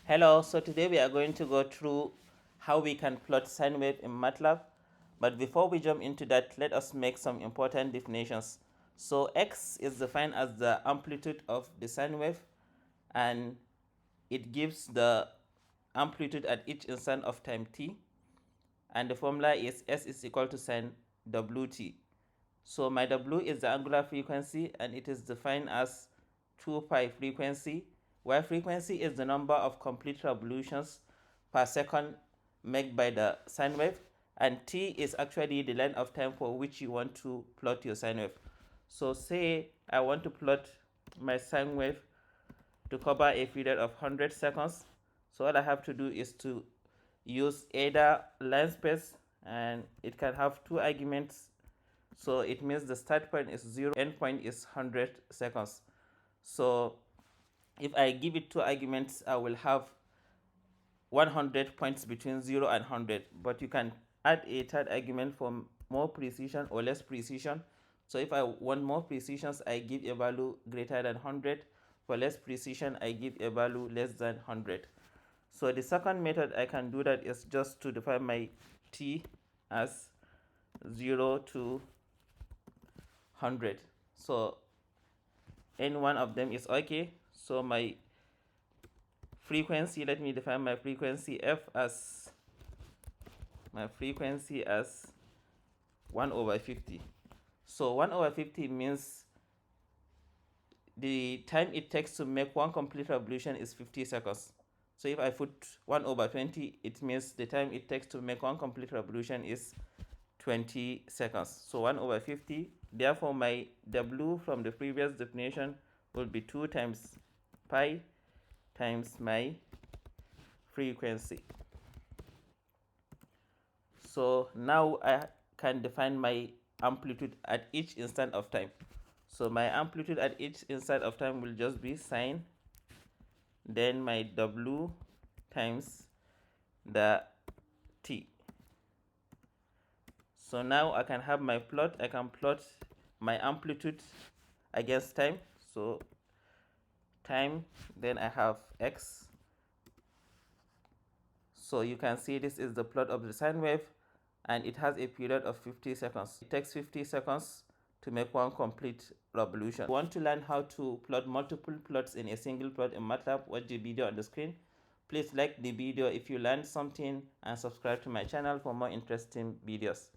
Hello, so today we are going to go through how we can plot sine wave in MATLAB. But before we jump into that, let us make some important definitions. So x is defined as the amplitude of the sine wave, and it gives the amplitude at each instant of time t. And the formula is S is equal to sine wt. So my w is the angular frequency, and it is defined as 2 pi frequency, where frequency is the number of complete revolutions per second made by the sine wave, and t is actually the length of time for which you want to plot your sine wave. So say I want to plot my sine wave to cover a period of 100 seconds. So all I have to do is to use either linspace, and it can have two arguments. So it means the start point is 0, end point is 100 seconds. So if I give it two arguments, I will have 100 points between 0 and 100. But you can add a third argument for more precision or less precision. So if I want more precision, I give a value greater than 100. For less precision, I give a value less than 100. So the second method I can do that is just to define my t as 0 to 100. So any one of them is okay. So my frequency, let me define my frequency f as 1 over 50. So 1 over 50 means the time it takes to make one complete revolution is 50 seconds. So if I put 1 over 20, it means the time it takes to make one complete revolution is 20 seconds. So 1 over 50. Therefore, my W from the previous definition will be 2 times pi times my frequency. So now I can define my amplitude at each instant of time. So my amplitude at each instant of time will just be sine, then my W times the t. So now I can have my plot. I can plot my amplitude against time. So time, then I have x. So you can see this is the plot of the sine wave, and it has a period of 50 seconds. It takes 50 seconds to make one complete revolution. If you want to learn how to plot multiple plots in a single plot in MATLAB, watch the video on the screen. Please like the video if you learned something, and subscribe to my channel for more interesting videos.